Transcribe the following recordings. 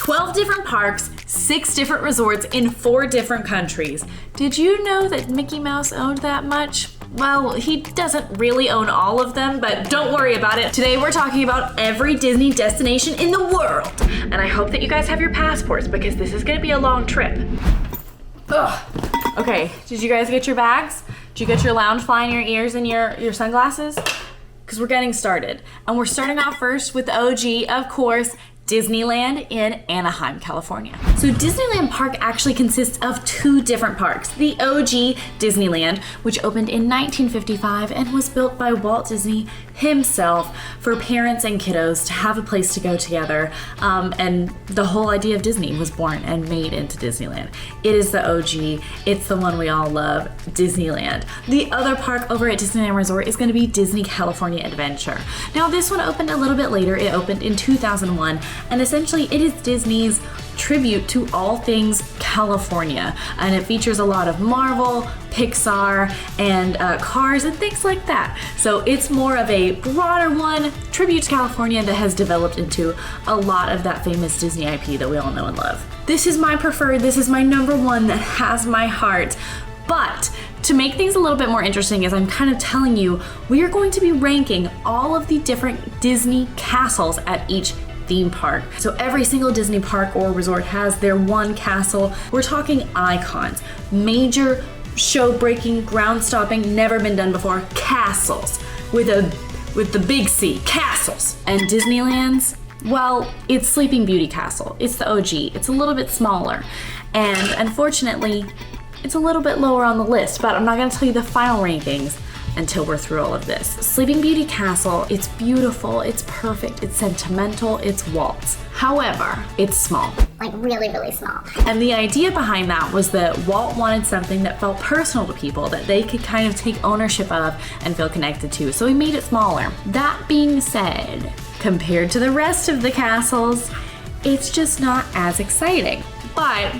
12 different parks, 6 different resorts in 4 different countries. Did you know that Mickey Mouse owned that much? Well, he doesn't really own all of them, but don't worry about it. Today we're talking about every Disney destination in the world. And I hope that you guys have your passports because this is gonna be a long trip. Ugh. Okay, did you guys get your bags? Did you get your lounge fly in your ears and your sunglasses? Because we're getting started. And we're starting off first with the OG, of course, Disneyland in Anaheim, California. So Disneyland Park actually consists of 2 different parks. The OG Disneyland, which opened in 1955 and was built by Walt Disney himself for parents and kiddos to have a place to go together. And the whole idea of Disney was born and made into Disneyland. It is the OG. It's the one we all love, Disneyland. The other park over at Disneyland Resort is going to be Disney California Adventure. Now this one opened a little bit later. It opened in 2001. And essentially it is Disney's tribute to all things California. And it features a lot of Marvel, Pixar, and Cars and things like that. So it's more of a broader one, tribute to California, that has developed into a lot of that famous Disney IP that we all know and love. This is my preferred, this is my number one that has my heart. But to make things a little bit more interesting, as I'm kind of telling you, we are going to be ranking all of the different Disney castles at each theme park. So every single Disney park or resort has their one castle. We're talking icons, major show-breaking, ground-stopping, never been done before castles with the big C, castles. And Disneyland's, well, it's Sleeping Beauty Castle. It's the OG. It's a little bit smaller, and unfortunately, it's a little bit lower on the list. But I'm not going to tell you the final rankings until we're through all of this. Sleeping Beauty Castle, it's beautiful, it's perfect, it's sentimental, it's Walt's. However, it's small. Like really, really small. And the idea behind that was that Walt wanted something that felt personal to people, that they could kind of take ownership of and feel connected to, so he made it smaller. That being said, compared to the rest of the castles, it's just not as exciting. But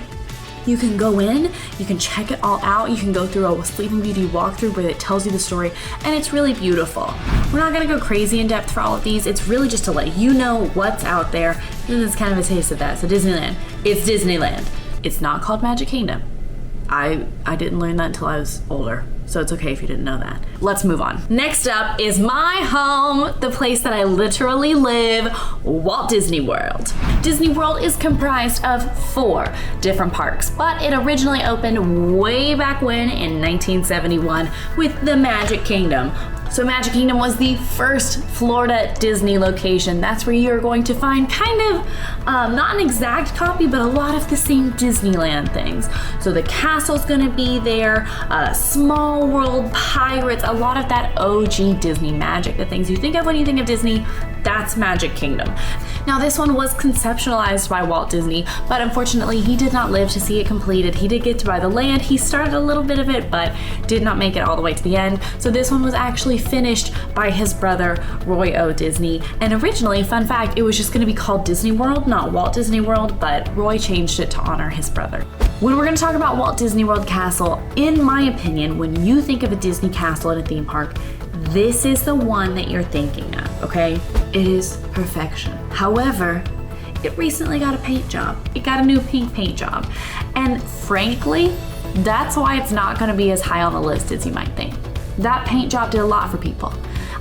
you can go in, you can check it all out, you can go through a Sleeping Beauty walkthrough where it tells you the story, and it's really beautiful. We're not gonna go crazy in depth for all of these, it's really just to let you know what's out there, and it's kind of a taste of that. So Disneyland, it's Disneyland. It's not called Magic Kingdom. I didn't learn that until I was older, so it's okay if you didn't know that. Let's move on. Next up is my home, the place that I literally live, Walt Disney World. Disney World is comprised of 4 different parks, but it originally opened way back when in 1971 with the Magic Kingdom. So Magic Kingdom was the first Florida Disney location. That's where you're going to find kind of, not an exact copy, but a lot of the same Disneyland things. So the castle's gonna be there, Small World, Pirates, a lot of that OG Disney magic, the things you think of when you think of Disney, that's Magic Kingdom. Now this one was conceptualized by Walt Disney, but unfortunately he did not live to see it completed. He did get to buy the land, he started a little bit of it, but did not make it all the way to the end. So this one was actually finished by his brother, Roy O. Disney. And originally, fun fact, it was just gonna be called Disney World, not Walt Disney World, but Roy changed it to honor his brother. When we're gonna talk about Walt Disney World Castle, in my opinion, when you think of a Disney castle at a theme park, this is the one that you're thinking of, okay? It is perfection. However, it recently got a paint job. It got a new pink paint job. And frankly, that's why it's not gonna be as high on the list as you might think. That paint job did a lot for people.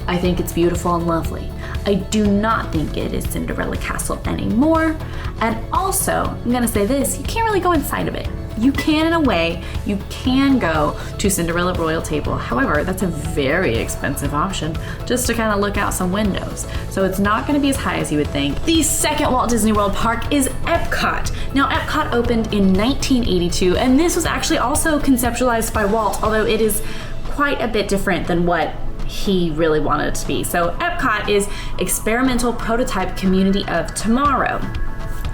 I think it's beautiful and lovely. I do not think it is Cinderella Castle anymore. And also, I'm gonna say this, you can't really go inside of it. You can in a way, you can go to Cinderella Royal Table. However, that's a very expensive option just to kind of look out some windows. So it's not gonna be as high as you would think. The second Walt Disney World park is Epcot. Now Epcot opened in 1982, and this was actually also conceptualized by Walt, although it is quite a bit different than what he really wanted it to be. So Epcot is experimental prototype community of tomorrow.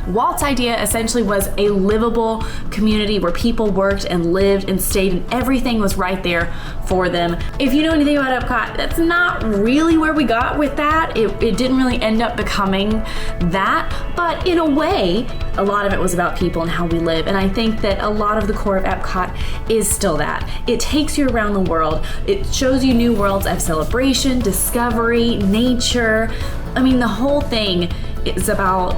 Walt's idea essentially was a livable community where people worked and lived and stayed and everything was right there for them. If you know anything about Epcot, that's not really where we got with that. It didn't really end up becoming that, but in a way, a lot of it was about people and how we live. And I think that a lot of the core of Epcot is still that. It takes you around the world. It shows you new worlds of celebration, discovery, nature. I mean, the whole thing is about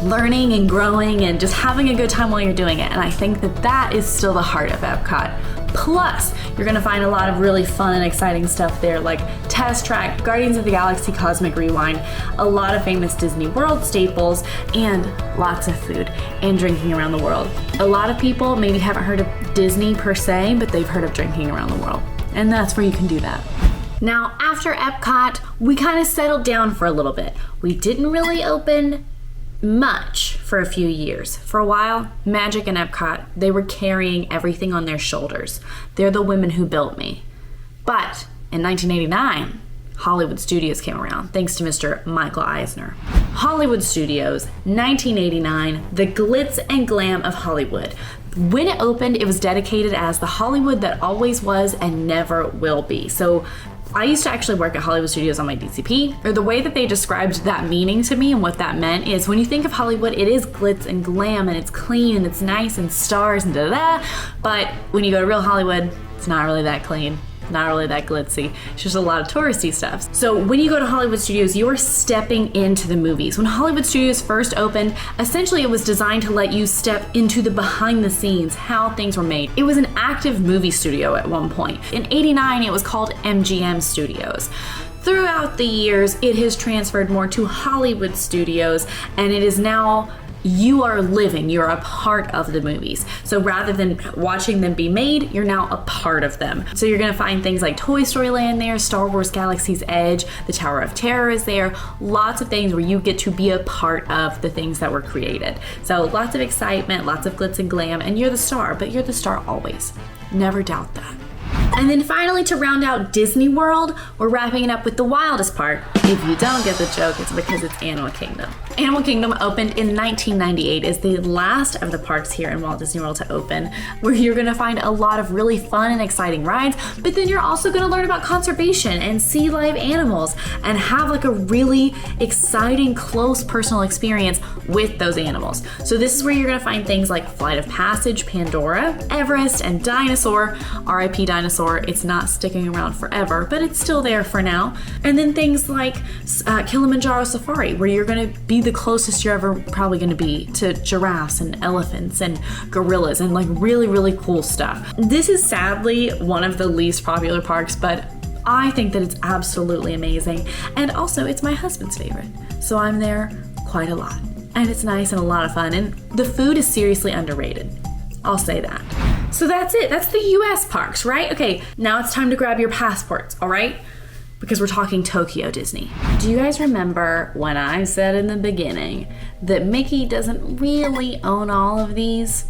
learning and growing and just having a good time while you're doing it. And I think that that is still the heart of Epcot. Plus, you're gonna find a lot of really fun and exciting stuff there, like Test Track, Guardians of the Galaxy Cosmic Rewind, a lot of famous Disney World staples, and lots of food and drinking around the world. A lot of people maybe haven't heard of Disney per se, but they've heard of drinking around the world. And that's where you can do that. Now, after Epcot, we kind of settled down for a little bit. We didn't really open much for a few years. For a while, Magic and Epcot, they were carrying everything on their shoulders. They're the women who built me. But in 1989, Hollywood Studios came around, thanks to Mr. Michael Eisner. Hollywood Studios, 1989, the glitz and glam of Hollywood. When it opened, it was dedicated as the Hollywood that always was and never will be. So I used to actually work at Hollywood Studios on my DCP, or the way that they described that meaning to me and what that meant is when you think of Hollywood, it is glitz and glam and it's clean and it's nice and stars and da-da-da, but when you go to real Hollywood, it's not really that clean. Not really that glitzy. It's just a lot of touristy stuff. So when you go to Hollywood Studios, you're stepping into the movies. When Hollywood Studios first opened, essentially it was designed to let you step into the behind the scenes, how things were made. It was an active movie studio at one point. In '89, it was called MGM Studios. Throughout the years, it has transferred more to Hollywood Studios, and it is now you're a part of the movies. So rather than watching them be made, you're now a part of them. So you're gonna find things like Toy Story Land there, Star Wars Galaxy's Edge, the Tower of Terror is there, lots of things where you get to be a part of the things that were created. So lots of excitement, lots of glitz and glam, and you're the star, but you're the star always. Never doubt that. And then finally, to round out Disney World, we're wrapping it up with the wildest part. If you don't get the joke, it's because it's Animal Kingdom. Animal Kingdom opened in 1998 as the last of the parks here in Walt Disney World to open, where you're gonna find a lot of really fun and exciting rides, but then you're also gonna learn about conservation and see live animals and have like a really exciting, close personal experience with those animals. So this is where you're gonna find things like Flight of Passage, Pandora, Everest, and Dinosaur, RIP Dinosaur. It's not sticking around forever, but it's still there for now. And then things like Kilimanjaro Safari, where you're gonna be the closest you're ever probably gonna be to giraffes and elephants and gorillas and like really, really cool stuff. This is sadly one of the least popular parks, but I think that it's absolutely amazing. And also it's my husband's favorite. So I'm there quite a lot. And it's nice and a lot of fun. And the food is seriously underrated. I'll say that. So that's it. That's the US parks, right? Okay, now it's time to grab your passports, all right? Because we're talking Tokyo Disney. Do you guys remember when I said in the beginning that Mickey doesn't really own all of these?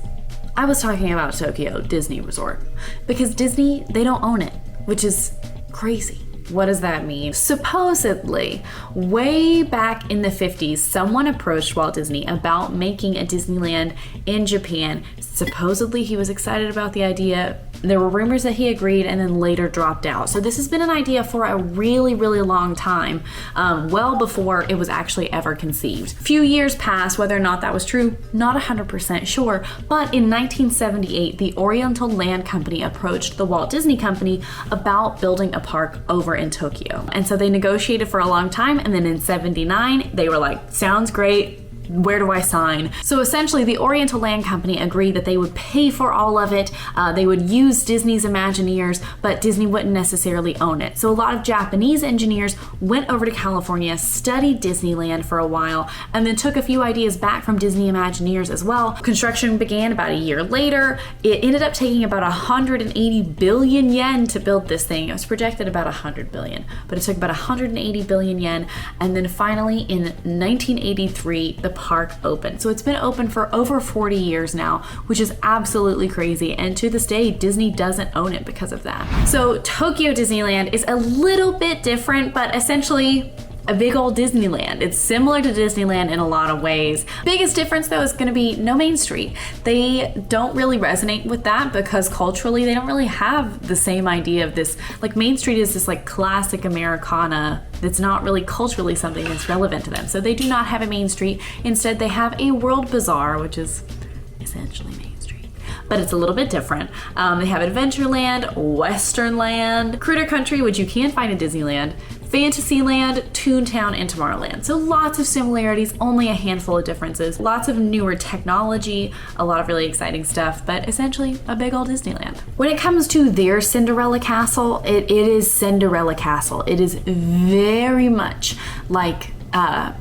I was talking about Tokyo Disney Resort because Disney, they don't own it, which is crazy. What does that mean? Supposedly, way back in the 50s, someone approached Walt Disney about making a Disneyland in Japan. Supposedly, he was excited about the idea. There were rumors that he agreed and then later dropped out. So this has been an idea for a really, really long time, well before it was actually ever conceived. A few years passed, whether or not that was true, not 100% sure, but in 1978, the Oriental Land Company approached the Walt Disney Company about building a park over in Tokyo. And so they negotiated for a long time, and then in 79, they were like, sounds great. Where do I sign? So essentially the Oriental Land Company agreed that they would pay for all of it. They would use Disney's Imagineers, but Disney wouldn't necessarily own it. So a lot of Japanese engineers went over to California, studied Disneyland for a while, and then took a few ideas back from Disney Imagineers as well. Construction began about a year later. It ended up taking about 180 billion yen to build this thing. It was projected about 100 billion, but it took about 180 billion yen. And then finally in 1983, the park opened. So it's been open for over 40 years now, which is absolutely crazy. And to this day, Disney doesn't own it because of that. So Tokyo Disneyland is a little bit different, but essentially a big old Disneyland. It's similar to Disneyland in a lot of ways. Biggest difference though is going to be no Main Street. They don't really resonate with that because culturally they don't really have the same idea of this. Like Main Street is this like classic Americana that's not really culturally something that's relevant to them. So they do not have a Main Street. Instead they have a World Bazaar, which is essentially Main Street. but it's a little bit different. They have Adventureland, Westernland, Critter Country, which you can find in Disneyland, Fantasyland, Toontown, and Tomorrowland. So lots of similarities, only a handful of differences. Lots of newer technology, a lot of really exciting stuff, but essentially a big old Disneyland. When it comes to their Cinderella Castle, it is Cinderella Castle. It is very much like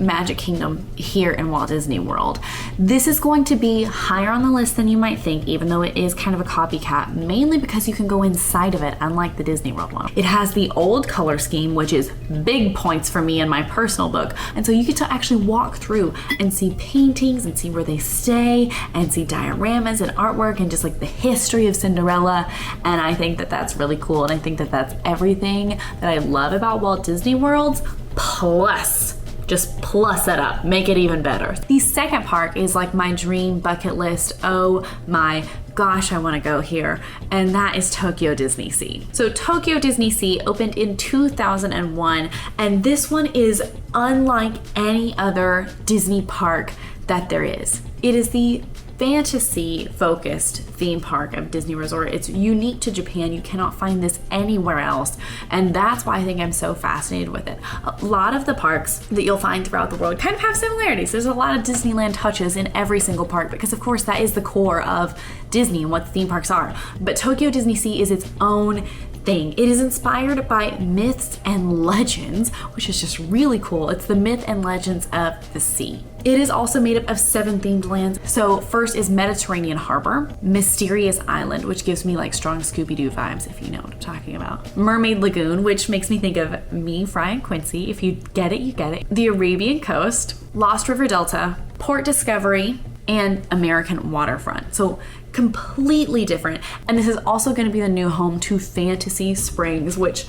Magic Kingdom here in Walt Disney World. This is going to be higher on the list than you might think, even though it is kind of a copycat, mainly because you can go inside of it, unlike the Disney World one. It has the old color scheme, which is big points for me in my personal book. And so you get to actually walk through and see paintings and see where they stay and see dioramas and artwork and just like the history of Cinderella. And I think that that's really cool. And I think that that's everything that I love about Walt Disney World, plus just plus it up, make it even better. The second park is like my dream bucket list. Oh my gosh, I want to go here. And that is Tokyo Disney Sea. So Tokyo Disney Sea opened in 2001, and this one is unlike any other Disney park that there is. It is the fantasy focused theme park of Disney Resort. It's unique to Japan. You cannot find this anywhere else. And that's why I think I'm so fascinated with it. A lot of the parks that you'll find throughout the world kind of have similarities. There's a lot of Disneyland touches in every single park because of course that is the core of Disney and what the theme parks are. But Tokyo Disney Sea is its own thing. It is inspired by myths and legends, which is just really cool. It's the myth and legends of the sea. It is also made up of 7 themed lands. So first is Mediterranean Harbor, Mysterious Island, which gives me like strong Scooby-Doo vibes, if you know what I'm talking about. Mermaid Lagoon, which makes me think of me, Fry, and Quincy. If you get it, you get it. The Arabian Coast, Lost River Delta, Port Discovery, and American Waterfront. So completely different. And this is also going to be the new home to Fantasy Springs, which,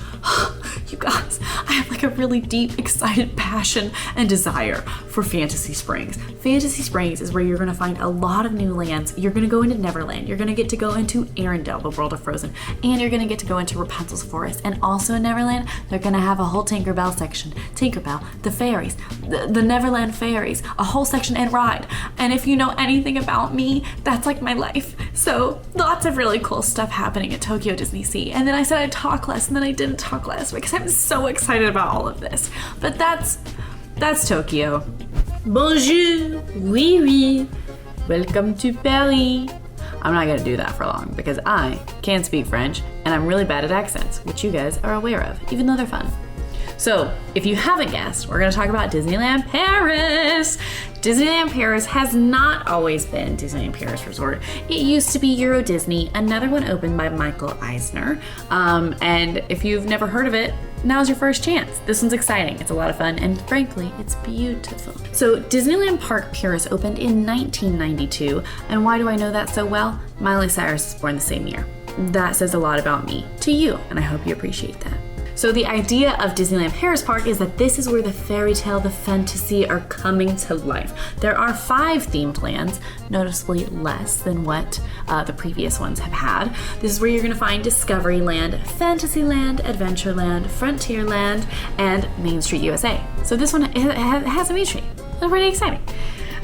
you guys, I have like a really deep, excited passion and desire for Fantasy Springs. Fantasy Springs is where you're going to find a lot of new lands. You're going to go into Neverland. You're going to get to go into Arendelle, the world of Frozen, and you're going to get to go into Rapunzel's Forest. And also in Neverland, they're going to have a whole Tinkerbell section. Tinkerbell, the fairies, the Neverland fairies, a whole section and ride. And if you know anything about me, that's like my life. So lots of really cool stuff happening at Tokyo Disney Sea. And then I said I'd talk less, and then I didn't talk less because I'm so excited about all of this. But that's Tokyo. Bonjour, oui oui, welcome to Paris. I'm not gonna do that for long because I can't speak French and I'm really bad at accents, which you guys are aware of, even though they're fun. So, if you haven't guessed, we're going to talk about Disneyland Paris. Disneyland Paris has not always been Disneyland Paris Resort. It used to be Euro Disney, another one opened by Michael Eisner. And if you've never heard of it, now's your first chance. This one's exciting, it's a lot of fun, and frankly, it's beautiful. So Disneyland Park Paris opened in 1992, and why do I know that so well? Miley Cyrus was born the same year. That says a lot about me to you, and I hope you appreciate that. So the idea of Disneyland Paris Park is that this is where the fairy tale, the fantasy are coming to life. There are 5 themed lands, noticeably less than what the previous ones have had. This is where you're gonna find Discoveryland, Fantasyland, Adventureland, Frontierland, and Main Street USA. So this one has a Main Street. That's pretty exciting.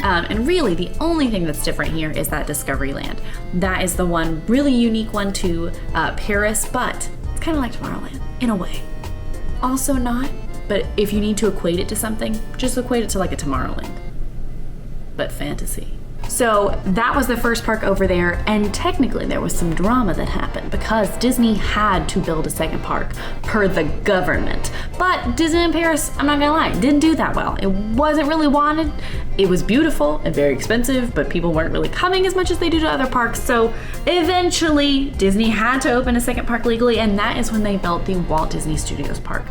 And really the only thing that's different here is that Discoveryland. That is the one really unique one to Paris, but it's kind of like Tomorrowland. In a way. Also not, but if you need to equate it to something, just equate it to like a Tomorrowland, but fantasy. So that was the first park over there, and technically there was some drama that happened because Disney had to build a second park per the government. But Disneyland Paris, I'm not gonna lie, didn't do that well. It wasn't really wanted. It was beautiful and very expensive, but people weren't really coming as much as they do to other parks. So eventually Disney had to open a second park legally, and that is when they built the Walt Disney Studios Park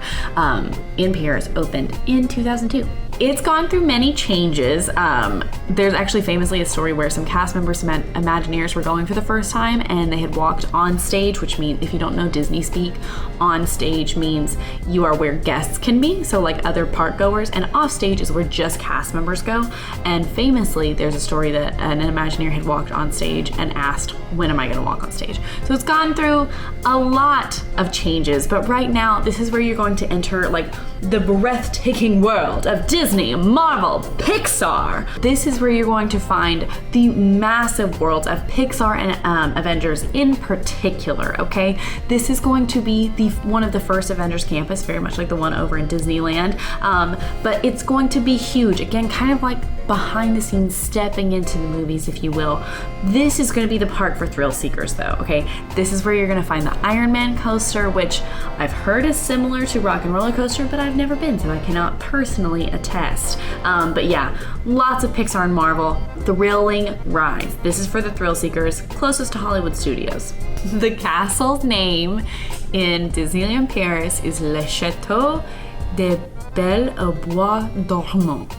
in Paris, opened in 2002. It's gone through many changes. There's actually famously a story where some cast members, some Imagineers were going for the first time and they had walked on stage, which means, if you don't know Disney speak, on stage means you are where guests can be, so like other park goers, and off stage is where just cast members go. And famously, there's a story that an Imagineer had walked on stage and asked, when am I gonna walk on stage? So it's gone through a lot of changes, but right now, this is where you're going to enter like the breathtaking world of Disney, Marvel, Pixar. This is where you're going to find the massive worlds of Pixar and Avengers in particular, okay? This is going to be one of the first Avengers campus, very much like the one over in Disneyland, but it's going to be huge. Again, kind of like behind the scenes, stepping into the movies, if you will. This is going to be the park for thrill seekers though, okay? This is where you're going to find the Iron Man coaster, which I've heard is similar to Rock and Roller Coaster, but I've never been, so I cannot personally attest. But yeah, lots of Pixar and Marvel thrilling rides. This is for the thrill seekers, closest to Hollywood Studios. The castle's name in Disneyland Paris is Le Château de Belle-au-Bois Dormant.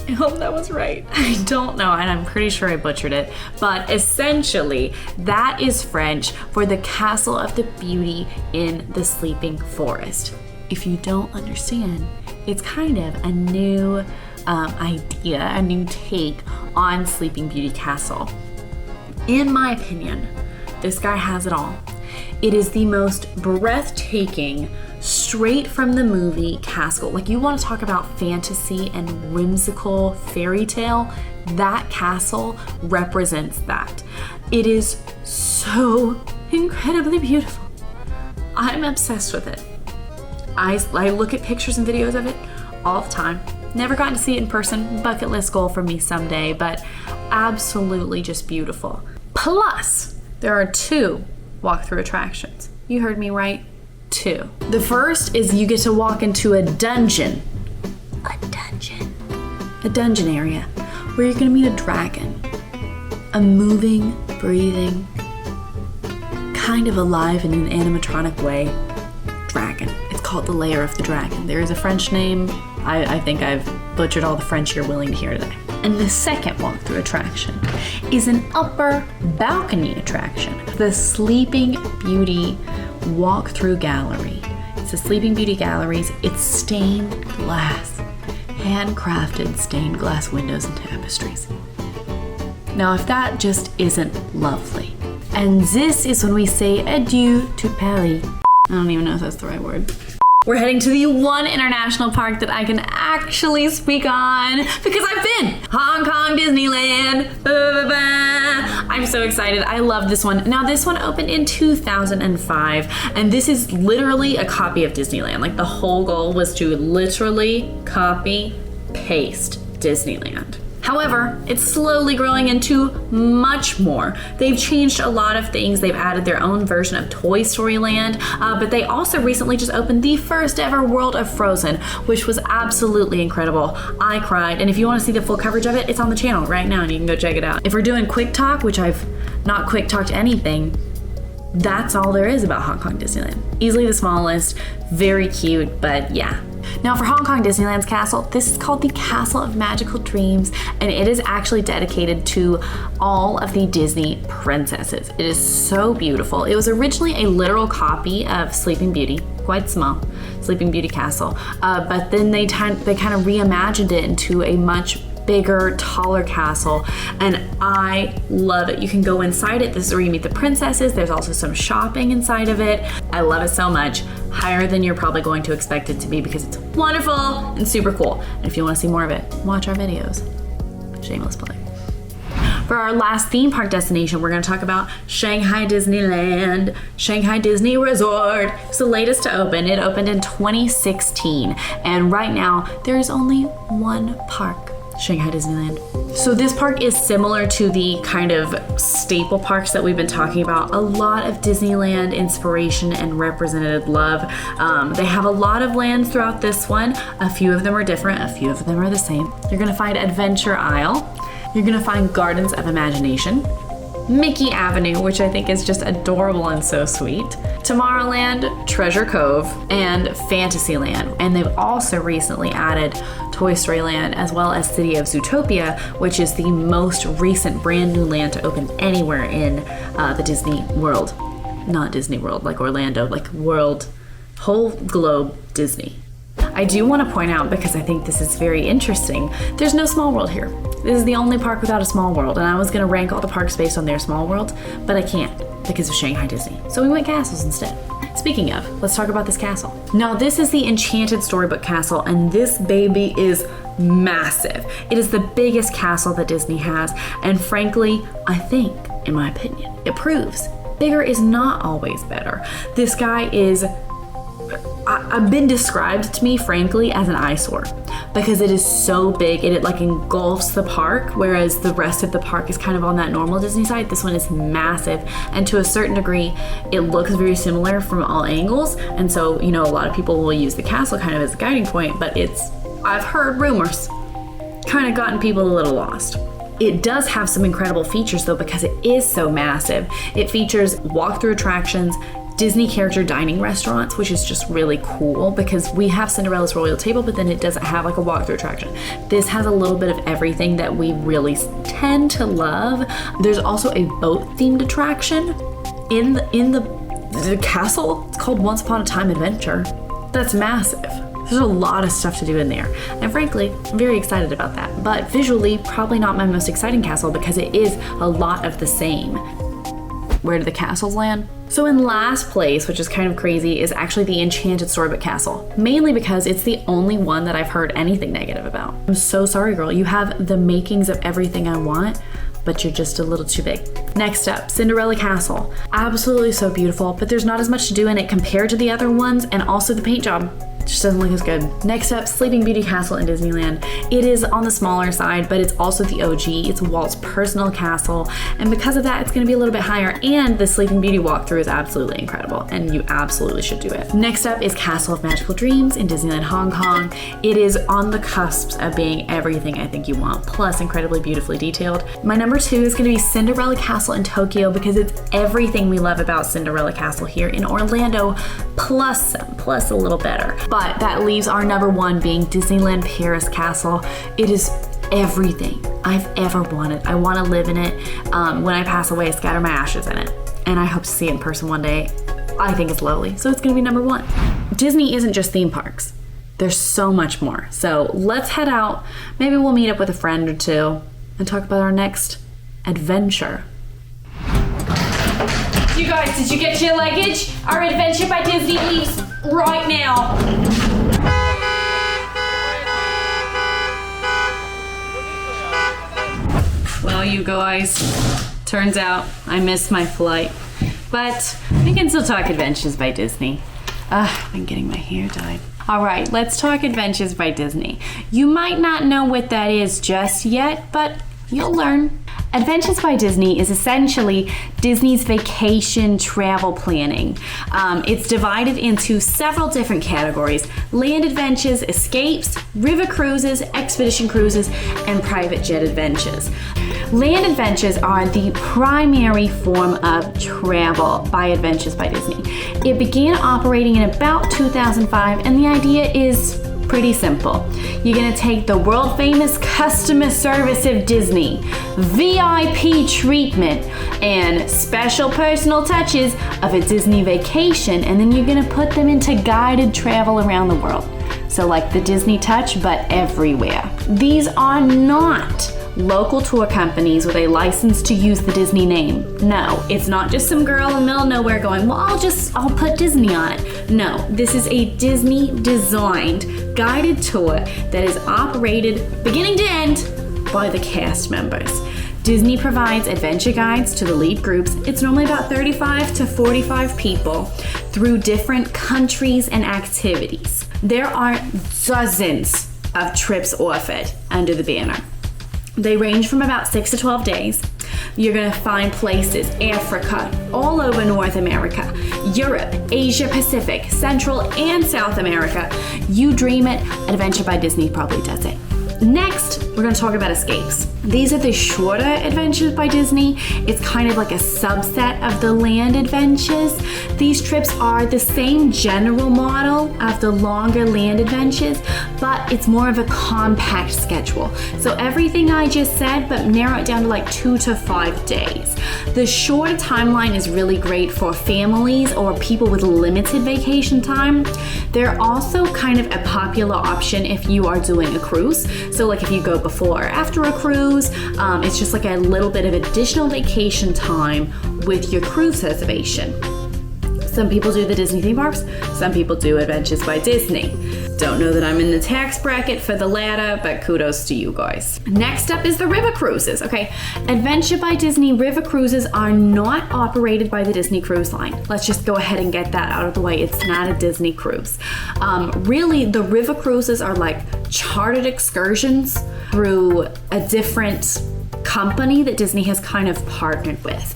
I hope that was right. I don't know, and I'm pretty sure I butchered it, but essentially that is French for the Castle of the Beauty in the Sleeping Forest. If you don't understand, it's kind of a new idea, a new take on Sleeping Beauty Castle. In my opinion, this guy has it all. It is the most breathtaking, straight from the movie castle. Like, you want to talk about fantasy and whimsical fairy tale, that castle represents that. It is so incredibly beautiful. I'm obsessed with it. I look at pictures and videos of it all the time. Never gotten to see it in person. Bucket list goal for me someday, but absolutely just beautiful. Plus, there are 2 walkthrough attractions. You heard me right, 2. The first is you get to walk into a dungeon. A dungeon area where you're gonna meet a dragon. A moving, breathing, kind of alive in an animatronic way dragon. It's called the Lair of the Dragon. There is a French name. I think I've butchered all the French you're willing to hear today. And the second walkthrough attraction is an upper balcony attraction, the Sleeping Beauty walkthrough gallery. It's the Sleeping Beauty galleries. It's stained glass, handcrafted stained glass windows and tapestries. Now, if that just isn't lovely. And this is when we say adieu to Paris. I don't even know if that's the right word. We're heading to the one international park that I can actually speak on because I've been. Hong Kong Disneyland. I'm so excited. I love this one. Now, this one opened in 2005, and this is literally a copy of Disneyland. Like, the whole goal was to literally copy paste Disneyland. However, it's slowly growing into much more. They've changed a lot of things. They've added their own version of Toy Story Land, but they also recently just opened the first ever World of Frozen, which was absolutely incredible. I cried, and if you want to see the full coverage of it, it's on the channel right now, and you can go check it out. If we're doing quick talk, which I've not quick talked anything, that's all there is about Hong Kong Disneyland. Easily the smallest, very cute, but yeah. Now, for Hong Kong Disneyland's castle, this is called the Castle of Magical Dreams, and it is actually dedicated to all of the Disney princesses. It is so beautiful. It was originally a literal copy of Sleeping Beauty, quite small, Sleeping Beauty Castle, but then they kind of reimagined it into a much bigger, taller castle, and I love it. You can go inside it. This is where you meet the princesses. There's also some shopping inside of it. I love it so much. Higher than you're probably going to expect it to be because it's wonderful and super cool. And if you want to see more of it, watch our videos. Shameless plug. For our last theme park destination, we're going to talk about Shanghai Disneyland, Shanghai Disney Resort. It's the latest to open. It opened in 2016, and right now there is only one park, Shanghai Disneyland. So this park is similar to the kind of staple parks that we've been talking about. A lot of Disneyland inspiration and represented love. They have a lot of lands throughout this one. A few of them are different, a few of them are the same. You're gonna find Adventure Isle. You're gonna find Gardens of Imagination, Mickey Avenue, which I think is just adorable and so sweet, Tomorrowland, Treasure Cove, and Fantasyland. And they've also recently added Toy Story Land as well as City of Zootopia, which is the most recent brand new land to open anywhere in the Disney World. Not Disney World, like Orlando, like world, whole globe Disney. I do want to point out, because I think this is very interesting, there's no Small World here. This is the only park without a Small World, and I was going to rank all the parks based on their Small World, but I can't. because of Shanghai Disney. So we went castles instead. Speaking of, let's talk about this castle. Now this is the Enchanted Storybook Castle, and this baby is massive. It is the biggest castle that Disney has, and frankly, I think, in my opinion, it proves bigger is not always better. This guy is, I've been described to me, frankly, as an eyesore because it is so big. It like engulfs the park, whereas the rest of the park is kind of on that normal Disney side. This one is massive, and to a certain degree, it looks very similar from all angles. And so, you know, a lot of people will use the castle kind of as a guiding point, but I've heard rumors, kind of gotten people a little lost. It does have some incredible features though, because it is so massive. It features walkthrough attractions, Disney character dining restaurants, which is just really cool because we have Cinderella's Royal Table, but then it doesn't have like a walkthrough attraction. This has a little bit of everything that we really tend to love. There's also a boat themed attraction in the castle. It's called Once Upon a Time Adventure. That's massive. There's a lot of stuff to do in there. And frankly, I'm very excited about that. But visually, probably not my most exciting castle because it is a lot of the same. Where do the castles land? So in last place, which is kind of crazy, is actually the Enchanted Storybook Castle. Mainly because it's the only one that I've heard anything negative about. I'm so sorry, girl. You have the makings of everything I want, but you're just a little too big. Next up, Cinderella Castle. Absolutely so beautiful, but there's not as much to do in it compared to the other ones, and also the paint job just doesn't look as good. Next up, Sleeping Beauty Castle in Disneyland. It is on the smaller side, but it's also the OG. It's Walt's personal castle, and because of that, it's gonna be a little bit higher, and the Sleeping Beauty walkthrough is absolutely incredible, and you absolutely should do it. Next up is Castle of Magical Dreams in Disneyland Hong Kong. It is on the cusp of being everything I think you want, plus incredibly beautifully detailed. My number 2 is gonna be Cinderella Castle in Tokyo because it's everything we love about Cinderella Castle here in Orlando, plus a little better. But that leaves our number 1 being Disneyland Paris Castle. It is everything I've ever wanted. I want to live in it. When I pass away, scatter my ashes in it. And I hope to see it in person one day. I think it's lovely. So it's going to be number 1. Disney isn't just theme parks. There's so much more. So let's head out. Maybe we'll meet up with a friend or two and talk about our next adventure. You guys, did you get your luggage? Our Adventure by Disney leaves right now. Well, you guys, turns out I missed my flight. But we can still talk Adventures by Disney. I've been getting my hair dyed. All right, let's talk Adventures by Disney. You might not know what that is just yet, but you'll learn. Adventures by Disney is essentially Disney's vacation travel planning. It's divided into several different categories: land adventures, escapes, river cruises, expedition cruises, and private jet adventures. Land adventures are the primary form of travel by Adventures by Disney. It began operating in about 2005, and the idea is pretty simple. You're gonna take the world famous customer service of Disney, VIP treatment, and special personal touches of a Disney vacation, and then you're gonna put them into guided travel around the world. So like the Disney touch, but everywhere. These are not local tour companies with a license to use the Disney name. No, it's not just some girl in the middle of nowhere going, well, I'll put Disney on it. No, this is a Disney designed guided tour that is operated beginning to end by the cast members. Disney provides adventure guides to the lead groups. It's normally about 35 to 45 people through different countries and activities. There are dozens of trips offered under the banner. They range from about 6 to 12 days. You're gonna find places, Africa, all over North America, Europe, Asia Pacific, Central and South America. You dream it, Adventure by Disney probably does it. Next, we're gonna talk about escapes. These are the shorter Adventures by Disney. It's kind of like a subset of the land adventures. These trips are the same general model of the longer land adventures, but it's more of a compact schedule. So everything I just said, but narrow it down to like 2 to 5 days. The shorter timeline is really great for families or people with limited vacation time. They're also kind of a popular option if you are doing a cruise. So like if you go before or after a cruise, it's just like a little bit of additional vacation time with your cruise reservation. Some people do the Disney theme parks, some people do Adventures by Disney. Don't know that I'm in the tax bracket for the latter, but kudos to you guys. Next up is the river cruises, okay? Adventure by Disney river cruises are not operated by the Disney Cruise Line. Let's just go ahead and get that out of the way. It's not a Disney cruise. Really, the river cruises are like chartered excursions through a different company that Disney has kind of partnered with.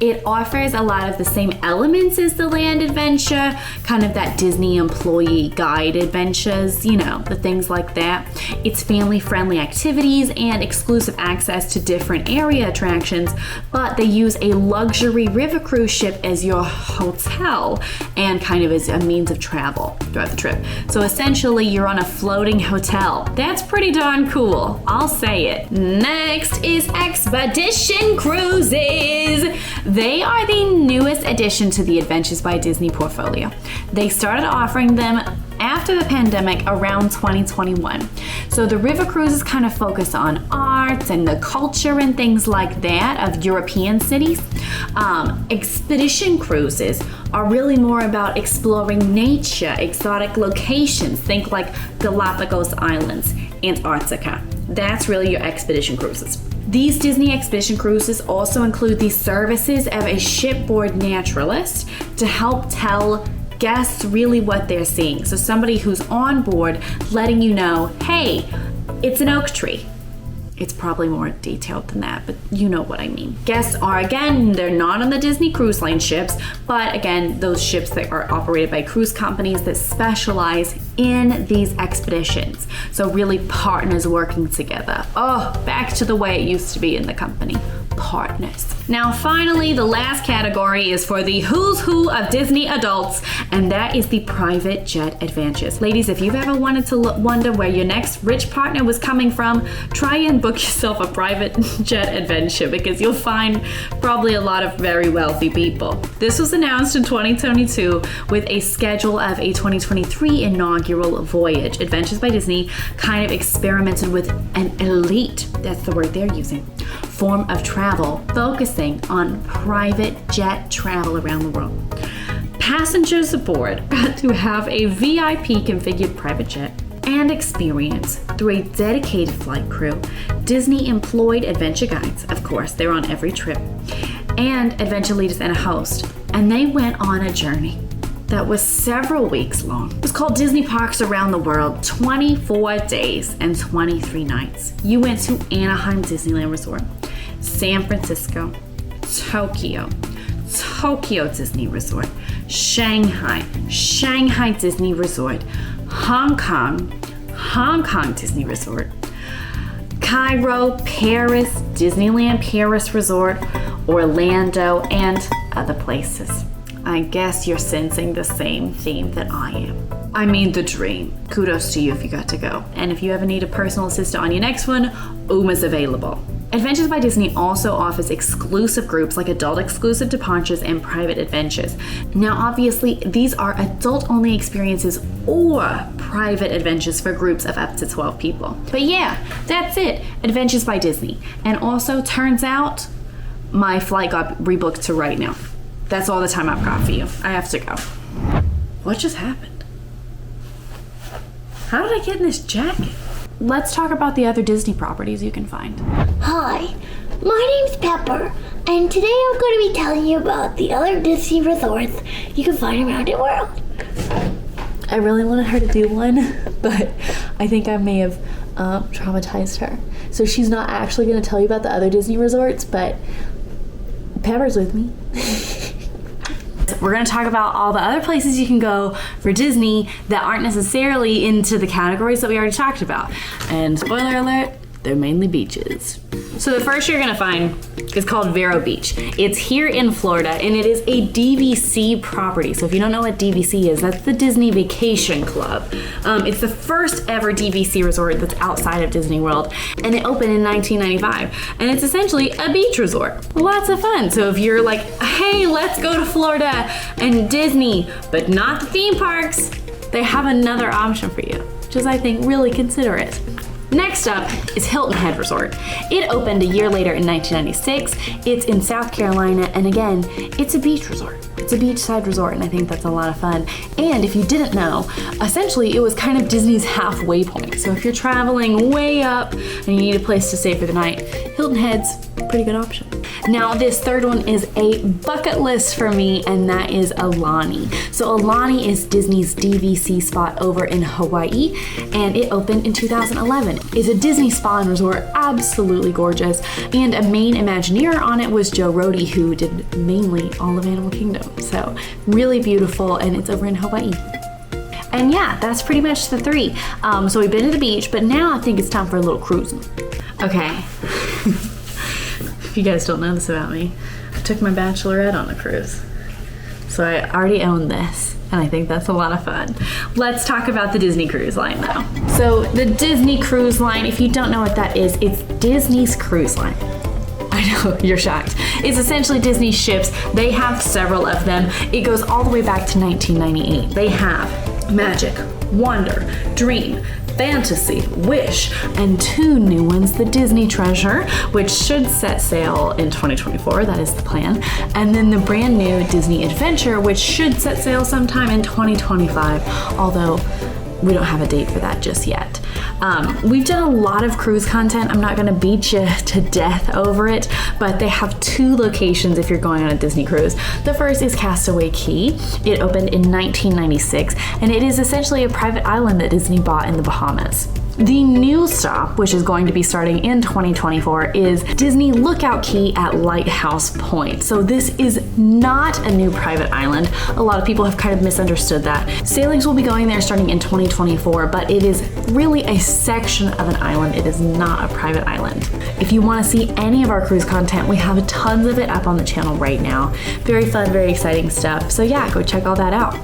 It offers a lot of the same elements as the land adventure, kind of that Disney employee guide adventures, you know, the things like that. It's family-friendly activities and exclusive access to different area attractions, but they use a luxury river cruise ship as your hotel and kind of as a means of travel throughout the trip. So essentially, you're on a floating hotel. That's pretty darn cool, I'll say it. Next is Expedition Cruises. They are the newest addition to the Adventures by Disney portfolio. They started offering them after the pandemic around 2021. So the river cruises kind of focus on arts and the culture and things like that of European cities. Expedition cruises are really more about exploring nature, exotic locations, think like Galapagos Islands, Antarctica. That's really your expedition cruises. These Disney Expedition Cruises also include the services of a shipboard naturalist to help tell guests really what they're seeing. So somebody who's on board letting you know, hey, it's an oak tree. It's probably more detailed than that, but you know what I mean. Guests are, again, they're not on the Disney Cruise Line ships, but again, those ships that are operated by cruise companies that specialize in these expeditions. So really partners working together. Oh, back to the way it used to be in the company. Partners. Now finally, the last category is for the who's who of Disney adults, and that is the private jet adventures. Ladies, if you've ever wanted to wonder where your next rich partner was coming from, try and book yourself a private jet adventure because you'll find probably a lot of very wealthy people. This was announced in 2022 with a schedule of a 2023 inaugural voyage. Adventures by Disney kind of experimented with an elite, that's the word they're using, form of travel, focusing on private jet travel around the world. Passengers aboard got to have a VIP configured private jet and experience through a dedicated flight crew. Disney employed adventure guides, of course, they're on every trip, and adventure leaders and a host, and they went on a journey that was several weeks long. It was called Disney Parks Around the World, 24 days and 23 nights. You went to Anaheim Disneyland Resort, San Francisco, Tokyo Disney Resort, Shanghai Disney Resort, Hong Kong Disney Resort, Cairo, Paris, Disneyland Paris Resort, Orlando, and other places. I guess you're sensing the same theme that I am. I mean, the dream. Kudos to you if you got to go. And if you ever need a personal assistant on your next one, Uma's available. Adventures by Disney also offers exclusive groups like adult exclusive departures and private adventures. Now, obviously, these are adult-only experiences or private adventures for groups of up to 12 people. But yeah, that's it. Adventures by Disney. And also, turns out, my flight got rebooked to right now. That's all the time I've got for you. I have to go. What just happened? How did I get in this jacket? Let's talk about the other Disney properties you can find. Hi, my name's Pepper, and today I'm going to be telling you about the other Disney resorts you can find around the world. I really wanted her to do one, but I think I may have traumatized her. So she's not actually going to tell you about the other Disney resorts, but Pepper's with me. We're going to talk about all the other places you can go for Disney that aren't necessarily into the categories that we already talked about. And spoiler alert, they're mainly beaches. So the first you're gonna find is called Vero Beach. It's here in Florida, and it is a DVC property. So if you don't know what DVC is, that's the Disney Vacation Club. It's the first ever DVC resort that's outside of Disney World, and it opened in 1995. And it's essentially a beach resort. Lots of fun. So if you're like, hey, let's go to Florida and Disney, but not the theme parks, they have another option for you, which is, I think, really considerate. Next up is Hilton Head Resort. It opened a year later in 1996. It's in South Carolina, and again, it's a beach resort. It's a beachside resort, and I think that's a lot of fun. And if you didn't know, essentially it was kind of Disney's halfway point. So if you're traveling way up and you need a place to stay for the night, Hilton Head's a pretty good option. Now this third one is a bucket list for me, and that is Aulani. So Aulani is Disney's DVC spot over in Hawaii, and it opened in 2011. It's a Disney spa and resort, absolutely gorgeous, and a main Imagineer on it was Joe Rohde, who did mainly all of Animal Kingdom. So really beautiful, and it's over in Hawaii. And yeah, that's pretty much the three. So we've been to the beach, but now I think it's time for a little cruising. Okay. If you guys don't know this about me, I took my bachelorette on a cruise. So I already own this, and I think that's a lot of fun. Let's talk about the Disney Cruise Line though. So the Disney Cruise Line, if you don't know what that is, it's Disney's cruise line. I know, you're shocked. It's essentially Disney ships. They have several of them. It goes all the way back to 1998. They have Magic, Wonder, Dream, Fantasy, Wish, and 2 new ones, the Disney Treasure, which should set sail in 2024, that is the plan, and then the brand new Disney Adventure, which should set sail sometime in 2025, although we don't have a date for that just yet. We've done a lot of cruise content. I'm not gonna beat you to death over it, but they have 2 locations if you're going on a Disney cruise. The first is Castaway Cay. It opened in 1996, and it is essentially a private island that Disney bought in the Bahamas. The new stop, which is going to be starting in 2024, is Disney Lookout Cay at Lighthouse Point. So this is not a new private island. A lot of people have kind of misunderstood that. Sailings will be going there starting in 2024, but it is really a section of an island. It is not a private island. If you want to see any of our cruise content, we have tons of it up on the channel right now. Very fun, very exciting stuff. So yeah, go check all that out.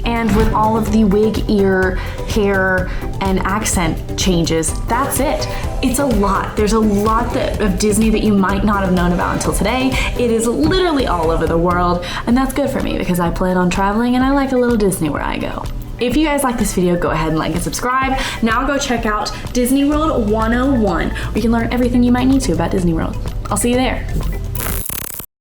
And with all of the wig, ear, hair, and accent changes, that's it. It's a lot. There's a lot of Disney that you might not have known about until today. It is literally all over the world, and that's good for me because I plan on traveling and I like a little Disney where I go. If you guys like this video, go ahead and like and subscribe. Now go check out Disney World 101, where you can learn everything you might need to about Disney World. I'll see you there.